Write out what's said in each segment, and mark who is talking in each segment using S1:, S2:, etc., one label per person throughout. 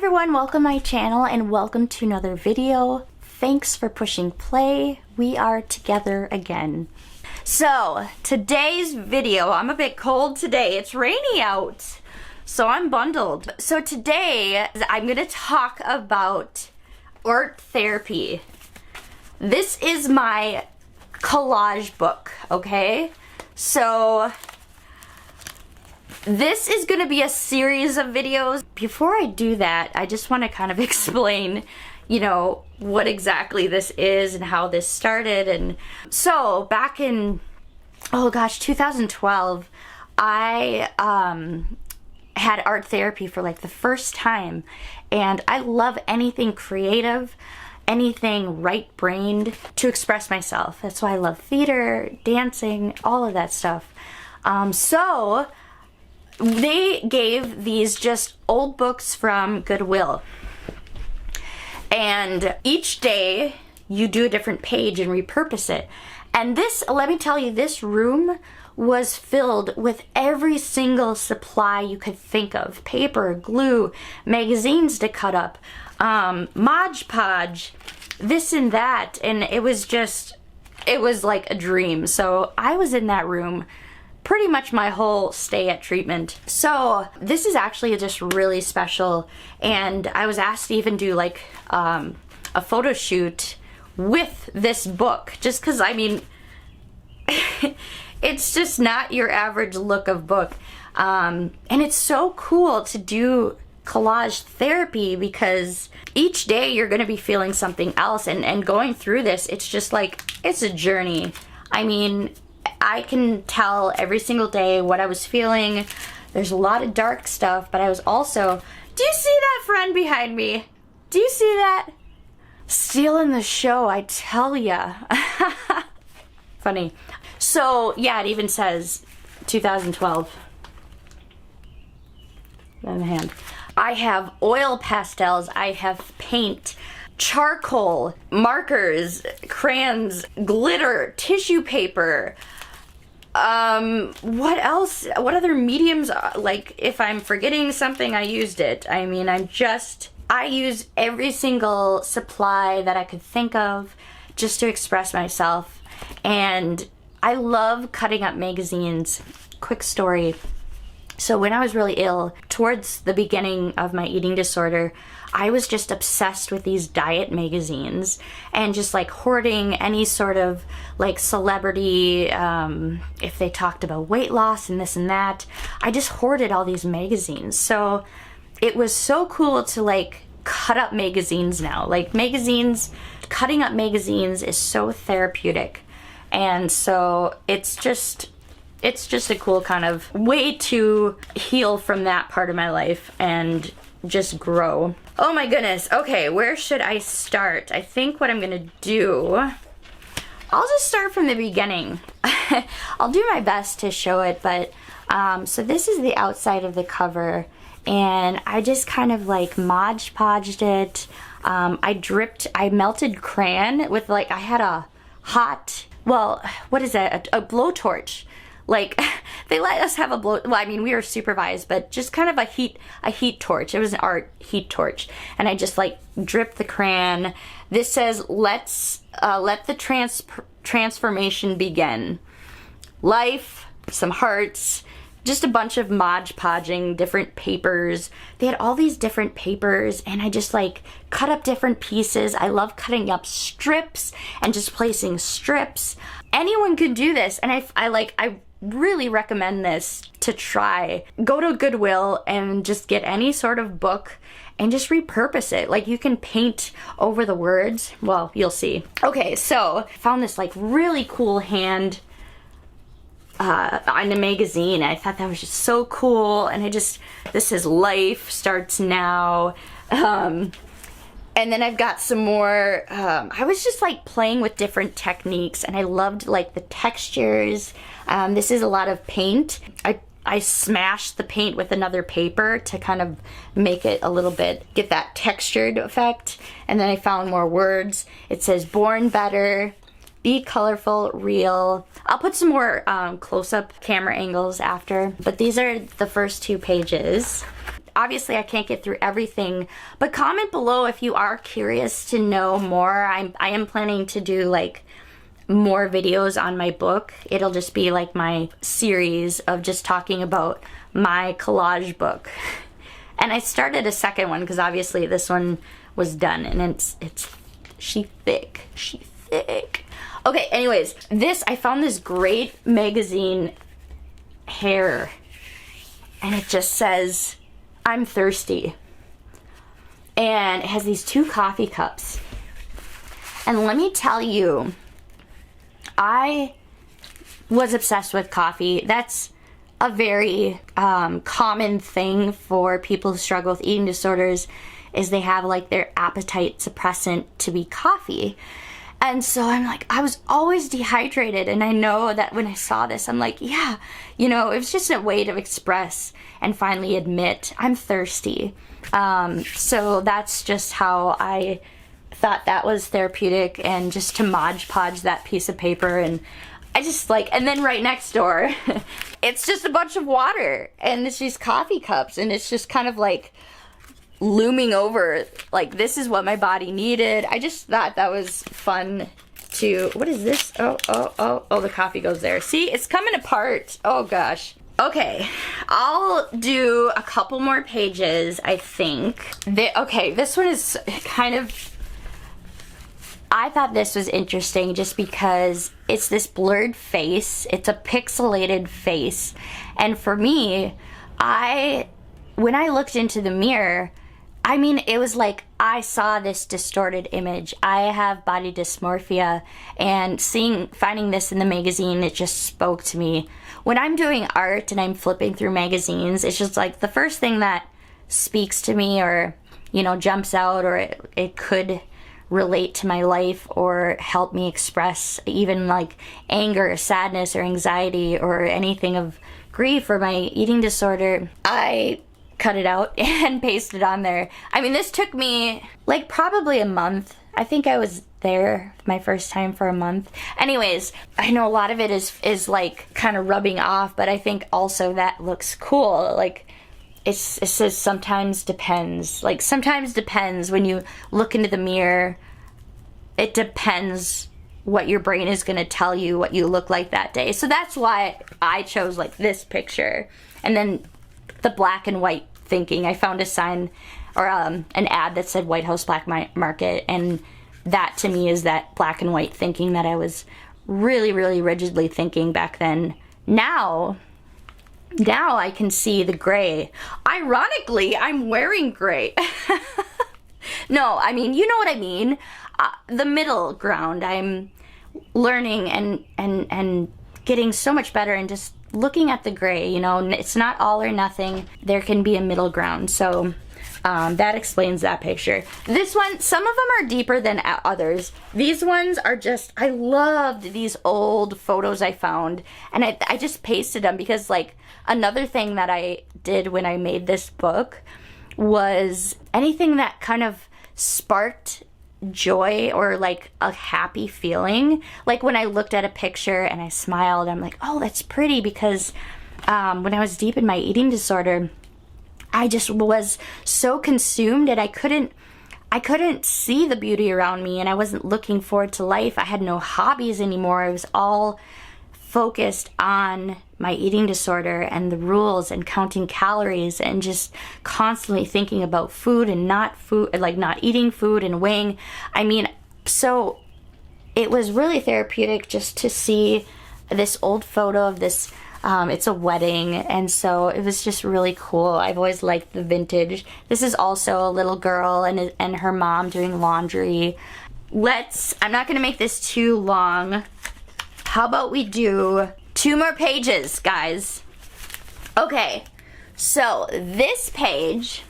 S1: everyone, welcome to my channel and welcome to another video. Thanks for pushing play. We are together again. So today's video, I'm a bit cold today. It's rainy out, so I'm bundled. So today I'm gonna talk about art therapy. This is my collage book, okay? So this is going to be a series of videos. Before I do that, I just want to kind of explain, you know, what exactly this is and how this started. And so back in, oh gosh, 2012, I had art therapy for like the first time. And I love anything creative, anything right-brained to express myself. That's why I love theater, dancing, all of that stuff. So they gave these just old books from Goodwill, and each day you do a different page and repurpose it. And this, let me tell you, this room was filled with every single supply you could think of: paper, glue, magazines to cut up, Mod Podge, this and that. And it was like a dream. So I was in that room pretty much my whole stay at treatment. So this is actually just really special, and I was asked to even do like a photo shoot with this book, just because, I mean, it's just not your average look of book. And it's so cool to do collage therapy because each day you're going to be feeling something else, and going through this, it's just like, it's a journey. I mean, I can tell every single day what I was feeling. There's a lot of dark stuff, but I was also, do you see that friend behind me? Do you see that? Stealing the show, I tell ya. Funny. So yeah, it even says 2012 on the hand. I have oil pastels, I have paint, charcoal, markers, crayons, glitter, tissue paper. What else? What other mediums? Like, if I'm forgetting something, I used it. I mean, I use every single supply that I could think of just to express myself. And I love cutting up magazines. Quick story. So when I was really ill, towards the beginning of my eating disorder, I was just obsessed with these diet magazines and just like hoarding any sort of like celebrity, if they talked about weight loss and this and that. I just hoarded all these magazines. So it was so cool to like cut up magazines now. Like magazines, cutting up magazines is so therapeutic. And so it's just a cool kind of way to heal from that part of my life and just grow. Oh my goodness. Okay, where should I start? I think what I'm gonna do, I'll just start from the beginning. I'll do my best to show it, but so this is the outside of the cover, and I just kind of like Mod Podged it. I melted crayon with, like, I had a hot, well, what is that? A blowtorch. Like, they let us have a well, I mean, we were supervised, but just kind of a heat torch. It was an art heat torch. And I just like dripped the crayon. This says, let the transformation begin. Life, some hearts, just a bunch of Mod Podging, different papers. They had all these different papers, and I just like cut up different pieces. I love cutting up strips and just placing strips. Anyone could do this, and I really recommend this to try. Go to Goodwill and just get any sort of book and just repurpose it. Like, you can paint over the words. Well, you'll see. Okay, so I found this like really cool hand on a magazine. I thought that was just so cool, and this says life starts now. And then I've got some more, I was just like playing with different techniques, and I loved like the textures. This is a lot of paint. I smashed the paint with another paper to kind of make it a little bit, get that textured effect. And then I found more words. It says born better, be colorful, real. I'll put some more close-up camera angles after, but these are the first two pages. obviously I can't get through everything, but comment below if you are curious to know more. I am planning to do like more videos on my book. It'll just be like my series of just talking about my collage book. And I started a second one because obviously this one was done, and she thick. Okay, anyways, I found this great magazine hair, and it just says, "I'm thirsty." And it has these 2 coffee cups. And let me tell you, I was obsessed with coffee. That's a very common thing for people who struggle with eating disorders, is they have like their appetite suppressant to be coffee. And so I'm like, I was always dehydrated, and I know that when I saw this, I'm like, yeah, you know, it was just a way to express and finally admit I'm thirsty. So that's just how I thought that was therapeutic, and just to Mod Podge that piece of paper. And I just like, and then right next door, it's just a bunch of water, and it's these coffee cups, and it's just kind of like looming over, like, this is what my body needed. I just thought that was fun to, what is this? Oh, the coffee goes there. See, it's coming apart. Oh gosh. Okay, I'll do a couple more pages, I think. Okay, this one is kind of, I thought this was interesting just because it's this blurred face. It's a pixelated face. And for me, when I looked into the mirror, I mean, it was like I saw this distorted image. I have body dysmorphia, and finding this in the magazine, it just spoke to me. When I'm doing art and I'm flipping through magazines, it's just like the first thing that speaks to me, or, you know, jumps out, or it could relate to my life or help me express even like anger, sadness, or anxiety, or anything of grief or my eating disorder, I cut it out and paste it on there. I mean, this took me like probably a month. I think I was there my first time for a month. Anyways, I know a lot of it is like kind of rubbing off, but I think also that looks cool. Like it says sometimes depends. Like sometimes depends when you look into the mirror. It depends what your brain is going to tell you what you look like that day. So that's why I chose like this picture. And then the black and white thinking. I found a sign or an ad that said White House Black Market, and that to me is that black and white thinking that I was really, really rigidly thinking back then. Now I can see the gray. Ironically, I'm wearing gray. No, I mean, you know what I mean. The middle ground. I'm learning and getting so much better, and just looking at the gray, you know, it's not all or nothing. There can be a middle ground. So that explains that picture. This one, some of them are deeper than others. These ones are just, I loved these old photos I found, and I just pasted them because, like, another thing that I did when I made this book was anything that kind of sparked joy or like a happy feeling. Like when I looked at a picture and I smiled, I'm like, oh, that's pretty, because when I was deep in my eating disorder, I just was so consumed, and I couldn't see the beauty around me, and I wasn't looking forward to life. I had no hobbies anymore. I was all focused on my eating disorder and the rules and counting calories and just constantly thinking about food and not eating food and weighing. I mean, so it was really therapeutic just to see this old photo of this. It's a wedding, and so it was just really cool. I've always liked the vintage. This is also a little girl and her mom doing laundry. I'm not gonna make this too long. How about we do 2 more pages, guys? Okay, so this page,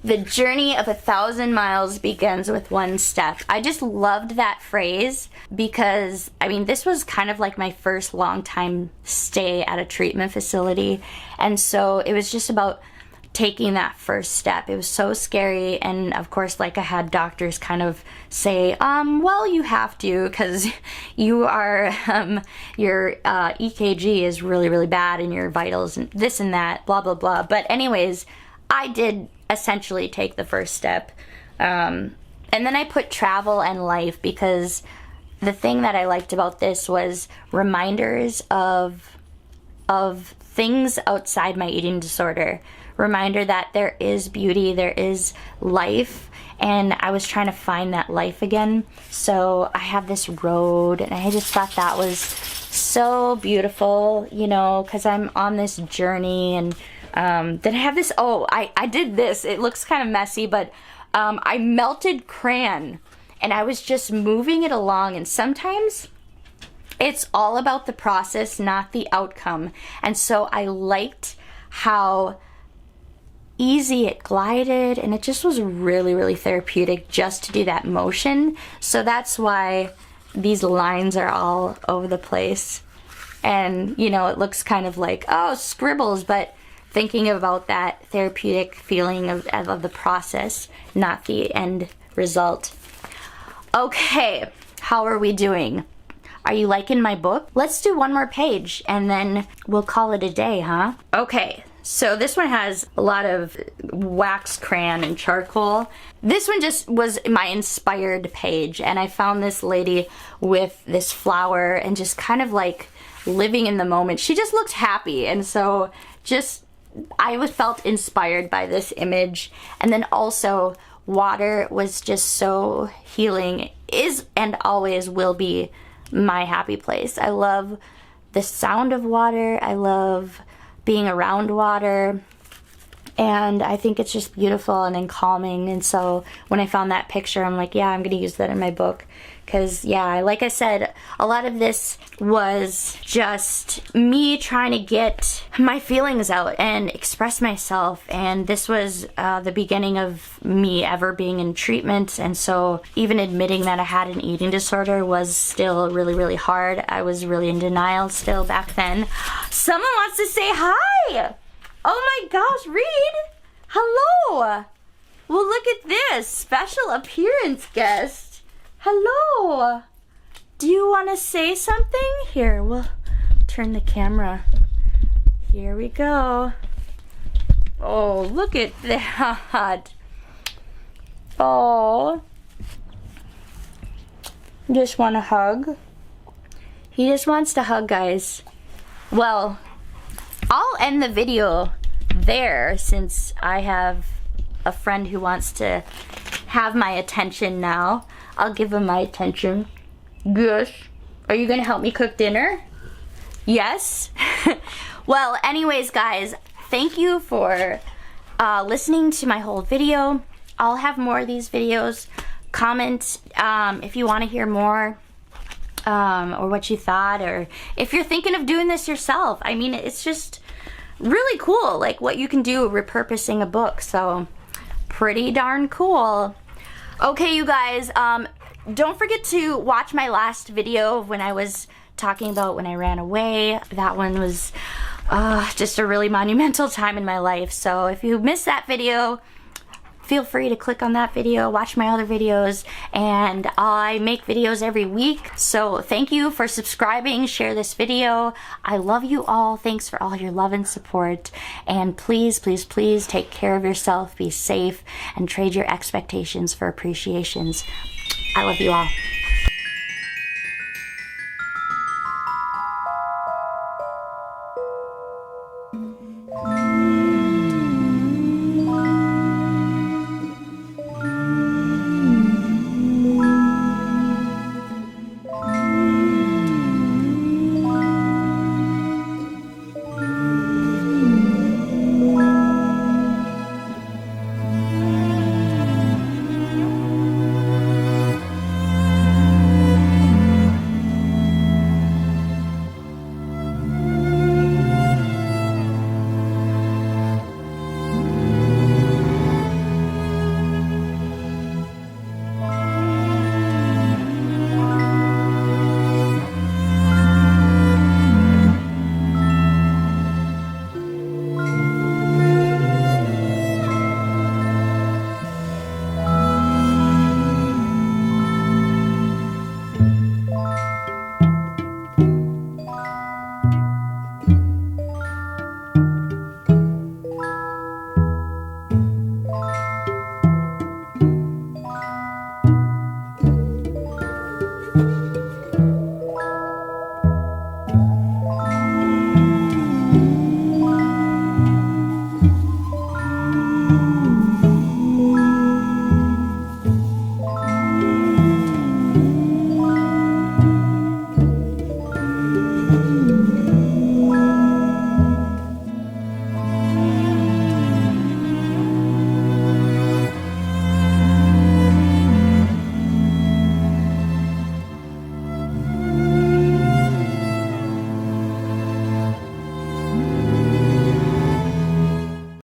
S1: the journey of 1,000 miles begins with 1 step. I just loved that phrase because, I mean, this was kind of like my first long time stay at a treatment facility. And so it was just about taking that first step. It was so scary, and of course, like, I had doctors kind of say, well, you have to, because you are, your EKG is really, really bad, and your vitals, and this and that, blah, blah, blah. But anyways, I did essentially take the first step. And then I put travel and life, because the thing that I liked about this was reminders of things outside my eating disorder. Reminder that there is beauty, there is life, and I was trying to find that life again. So I have this road, and I just thought that was so beautiful, you know, because I'm on this journey. And then I have this, I did this. It looks kind of messy, but I melted crayon, and I was just moving it along. And sometimes it's all about the process, not the outcome. And so I liked how easy it glided, and it just was really, really therapeutic just to do that motion. So that's why these lines are all over the place. And, you know, it looks kind of like, oh, scribbles, but thinking about that therapeutic feeling of the process, not the end result. Okay, how are we doing? Are you liking my book? Let's do one more page, and then we'll call it a day, huh? Okay. So this one has a lot of wax crayon and charcoal. This one just was my inspired page, and I found this lady with this flower and just kind of like living in the moment. She just looked happy, and so just I felt inspired by this image. And then also water was just so healing, is and always will be my happy place. I love the sound of water. I love being around water, and I think it's just beautiful and then calming. And so when I found that picture, I'm like, yeah, I'm gonna use that in my book. Because yeah, like I said, a lot of this was just me trying to get my feelings out and express myself. And this was the beginning of me ever being in treatment. And so even admitting that I had an eating disorder was still really, really hard. I was really in denial still back then. Someone wants to say hi. Oh my gosh, Reed. Hello. Well, look at this special appearance guest. Hello. Do you want to say something? Here, we'll turn the camera. Here we go. Oh, look at that. Oh. Just want a hug. He just wants to hug, guys. Well, I'll end the video there, since I have a friend who wants to have my attention now. I'll give him my attention. Yes. Are you gonna help me cook dinner? Yes. Well, anyways, guys, thank you for listening to my whole video. I'll have more of these videos. Comment if you want to hear more, or what you thought, or if you're thinking of doing this yourself. I mean, it's just really cool, like what you can do repurposing a book. So pretty darn cool. Okay, you guys, don't forget to watch my last video when I was talking about when I ran away. That one was just a really monumental time in my life. So if you missed that video, feel free to click on that video, watch my other videos, and I make videos every week. So thank you for subscribing, share this video. I love you all. Thanks for all your love and support. And please, please, please take care of yourself, be safe, and trade your expectations for appreciations. I love you all.